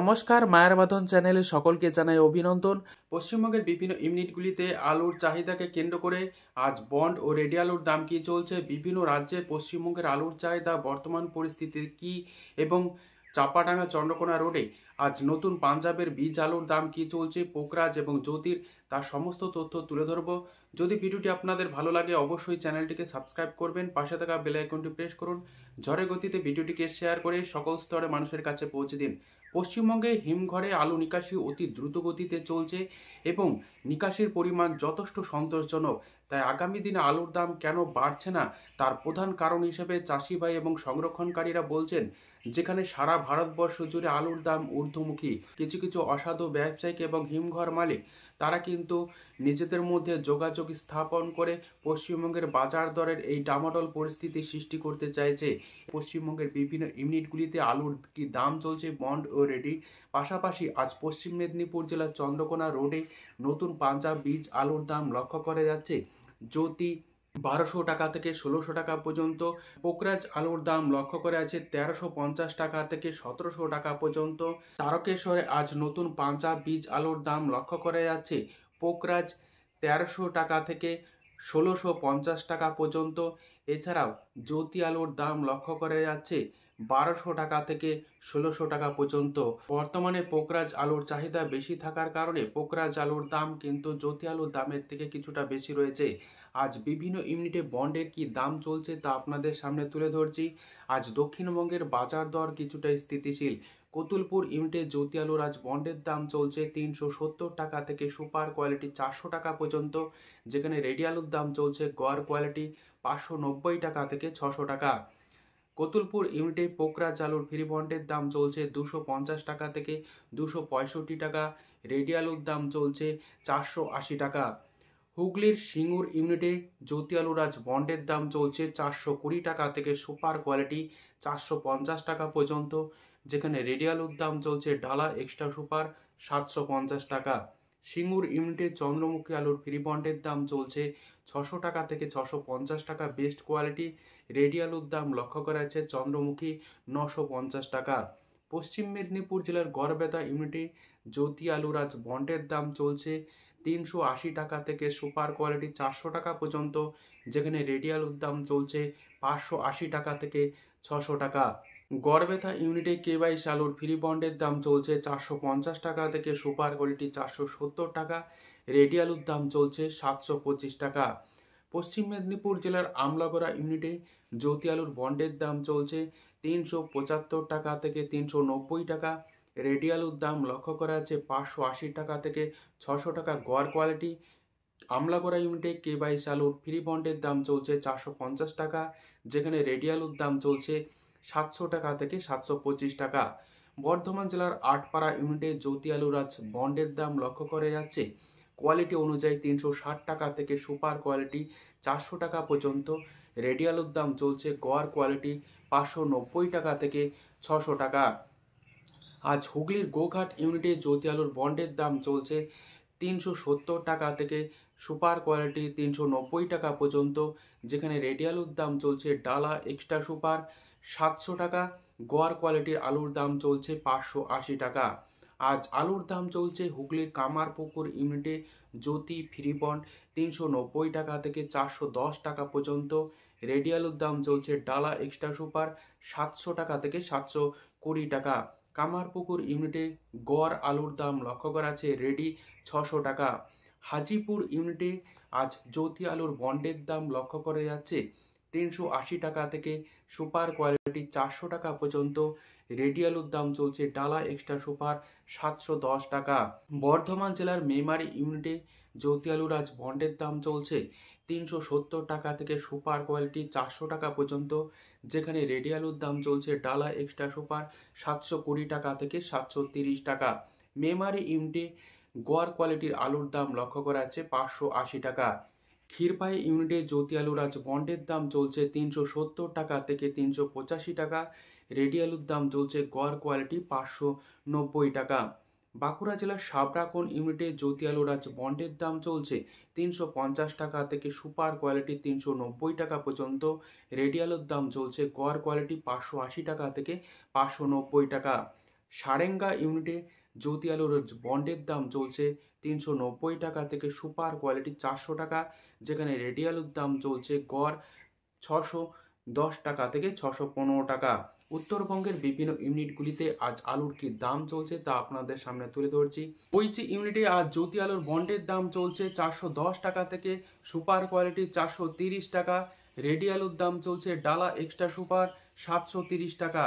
নমস্কার, মায়ের বাঁধন চ্যানেলে সকলকে জানাই অভিনন্দন। পশ্চিমবঙ্গের বিভিন্ন ইউনিটগুলিতে আলুর চাহিদাকে কেন্দ্র করে আজ বন্ড ও রেডি আলুর দাম কী চলছে, বিভিন্ন রাজ্যে পশ্চিমবঙ্গের আলুর চাহিদা বর্তমান পরিস্থিতি কী এবং চাপাডাঙ্গা চন্দ্রকোনা রোডে আজ নতুন পাঞ্জাবের বীজ আলুর দাম কী চলছে, পোকরাজ এবং জ্যোতির, তার সমস্ত তথ্য তুলে ধরব। যদি ভিডিওটি আপনাদের ভালো লাগে অবশ্যই চ্যানেলটিকে সাবস্ক্রাইব করবেন, পাশে থাকা বেল আইকনটি প্রেস করুন, ঝড়ের গতিতে ভিডিওটিকে শেয়ার করে সকল স্তরে মানুষের কাছে পৌঁছে দিন। পশ্চিমবঙ্গে হিমঘরে আলু নিকাশি অতি দ্রুত গতিতে চলছে এবং নিকাশির পরিমাণ যথেষ্ট সন্তোষজনক। তাই আগামী দিনে আলুর দাম কেন বাড়ছে না তার প্রধান কারণ হিসেবে চাষি ভাই এবং সংরক্ষণকারীরা বলছেন, যেখানে সারা ভারতবর্ষ জুড়ে আলুর দাম ঊর্ধ্বমুখী, কিছু কিছু অসাধু ব্যবসায়িক এবং হিমঘর মালিক তারা কিন্তু নিজেদের মধ্যে যোগাযোগ স্থাপন করে পশ্চিমবঙ্গের বাজার দরের এই ডামাডোল পরিস্থিতি সৃষ্টি করতে চাইছে। পশ্চিমবঙ্গের বিভিন্ন ইউনিটগুলিতে আলুর কি দাম চলছে বন্ড ও রেডি। পাশাপাশি আজ পশ্চিম মেদিনীপুর জেলার চন্দ্রকোনা রোডে নতুন পাঞ্জাব বীজ আলুর দাম লক্ষ্য করা যাচ্ছে। জ্যোতি 1200 টাকা থেকে 1600 টাকা পর্যন্ত, পোকরাজ আলুর দাম লক্ষ্য করে আছে 1350 টাকা থেকে 1700 টাকা পর্যন্ত। তারকেশ্বরে আজ নতুন পাঞ্জাব বীজ আলুর দাম লক্ষ্য করা যাচ্ছে পোকরাজ 1300 টাকা থেকে 1650 টাকা পর্যন্ত। এছাড়াও জ্যোতি আলুর দাম লক্ষ্য করা যাচ্ছে 1200 টাকা থেকে 1600 টাকা পর্যন্ত। বর্তমানে পোকরাজ আলুর চাহিদা বেশি থাকার কারণে পোকরাজ আলুর দাম কিন্তু জ্যোতি আলুর দামের থেকে কিছুটা বেশি রয়েছে। আজ বিভিন্ন ইউনিটে বন্ডের কি দাম চলছে তা আপনাদের সামনে তুলে ধরছি। আজ দক্ষিণবঙ্গের বাজার দর কিছুটা স্থিতিশীল। কতুলপুর ইউনিটে জ্যোতি আলুর আজ বন্ডের দাম চলছে 370 টাকা থেকে সুপার কোয়ালিটি 400 টাকা পর্যন্ত, যেখানে রেডি আলুর দাম চলছে গড় কোয়ালিটি 590 টাকা থেকে 600 টাকা। কতুলপুর ইউনিটে পোকরাজ আলুর ফ্রি বন্ডের দাম চলছে 250 টাকা থেকে 265 টাকা, রেডি আলুর দাম চলছে 480 টাকা। হুগলির সিঙ্গুর ইউনিটে জ্যোতি আলুর আজ বন্ডের দাম চলছে 420 টাকা থেকে সুপার কোয়ালিটি 450 টাকা পর্যন্ত, যেখানে রেডি আলুর দাম চলছে ডালা এক্সট্রা সুপার 750 টাকা। সিঙ্গুর ইউনিটে চন্দ্রমুখী আলুর ফ্রি বন্ডের দাম চলছে 600 টাকা থেকে 650 টাকা বেস্ট কোয়ালিটি, রেডি আলুর দাম লক্ষ্য করা যাচ্ছে চন্দ্রমুখী 950 টাকা। পশ্চিম মেদিনীপুর জেলার গড়বেতা ইউনিটে জ্যোতি আলুর আজ বন্ডের দাম চলছে 380 টাকা থেকে সুপার কোয়ালিটি 400 টাকা পর্যন্ত, যেখানে রেডি আলুর দাম চলছে 580 টাকা থেকে 600 টাকা। গড়বেতা ইউনিটে কেওয়াইসি আলুর ফ্রি বন্ডের দাম চলছে 450 টাকা থেকে সুপার কোয়ালিটি 470 টাকা, রেডি আলুর দাম চলছে 725 টাকা। পশ্চিম মেদিনীপুর জেলার আমলাগড়া ইউনিটে জ্যোতি আলুর বন্ডের দাম চলছে 375 টাকা থেকে 390 টাকা, রেডি আলুর দাম লক্ষ্য করা আছে 580 টাকা থেকে 600 টাকা গড় কোয়ালিটি। আমলাগড়া ইউনিটে কেওয়াইসি আলুর ফ্রি বন্ডের দাম চলছে 450 টাকা, যেখানে রেডি আলুর দাম চলছে 700 টাকা থেকে 725 টাকা। বর্ধমান জেলার আটপাড়া ইউনিটে জ্যোতি আলুর আজ বন্ডের দাম লক্ষ্য করা যাচ্ছে কোয়ালিটি অনুযায়ী 360 টাকা থেকে সুপার কোয়ালিটি 400 টাকা পর্যন্ত, রেডি আলুর দাম চলছে গড় কোয়ালিটি 590 টাকা থেকে 600 টাকা। আজ হুগলির গোঘাট ইউনিটে জ্যোতি আলুর বন্ডের দাম চলছে 370 টাকা থেকে সুপার কোয়ালিটি 390 টাকা পর্যন্ত, যেখানে রেডি আলুর দাম চলছে ডালা এক্সট্রা সুপার 700 টাকা, গড় কোয়ালিটির আলুর দাম চলছে 580 টাকা। আজ আলুর দাম চলছে হুগলির কামারপুকুর ইউনিটে জ্যোতি ফ্রি বন্ড 390 টাকা থেকে 410 টাকা পর্যন্ত, রেডি আলুর দাম চলছে ডালা এক্সট্রা সুপার 700 টাকা থেকে 720 টাকা। কামারপুকুর ইউনিটে গড় আলুর দাম লক্ষ্য করা আছে রেডি 600 টাকা। হাজিপুর ইউনিটে আজ জ্যোতি আলুর বন্ডের দাম লক্ষ্য করা যাচ্ছে 380 টাকা থেকে সুপার কোয়ালিটি 400 টাকা পর্যন্ত, রেডি আলুর দাম চলছে ডালা এক্সট্রা সুপার 710 টাকা। বর্ধমান জেলার মেমারি ইউনিটে জ্যোতি আলুর আজ বন্ডের দাম চলছে 370 টাকা থেকে সুপার কোয়ালিটি 400 টাকা পর্যন্ত, যেখানে রেডি আলুর দাম চলছে ডালা এক্সট্রা সুপার 720 টাকা থেকে 730 টাকা। মেমারি ইউনিটে গড় কোয়ালিটির আলুর দাম লক্ষ্য করা যাচ্ছে 580 টাকা। ক্ষীরপাই ইউনিটে জ্যোতি আলুর আজ বন্ডের দাম চলছে 370 টাকা থেকে 385 টাকা, রেডি আলুর দাম চলছে গড় কোয়ালিটি 590 টাকা। বাঁকুড়া জেলার সাবরাকোন ইউনিটে জ্যোতি আলুর আজ বন্ডের দাম চলছে 350 টাকা থেকে সুপার কোয়ালিটি 390 টাকা পর্যন্ত, রেডি আলুর দাম চলছে গড় কোয়ালিটি 580 টাকা থেকে 590 টাকা। সারেঙ্গা ইউনিটে জ্যোতি আলুর বন্ডের দাম চলছে 390 টাকা থেকে সুপার কোয়ালিটি 400 টাকা, যেখানে রেডি আলুর দাম চলছে গড় 610 টাকা থেকে 615 টাকা। উত্তরবঙ্গের বিভিন্ন ইউনিটগুলিতে আজ আলুর কি দাম চলছে তা আপনাদের সামনে তুলে ধরছি। বইচি ইউনিটে আজ জ্যোতি আলুর বন্ডের দাম চলছে 410 টাকা থেকে সুপার কোয়ালিটি 430 টাকা, রেডি আলুর দাম চলছে ডালা এক্সট্রা সুপার 730 টাকা।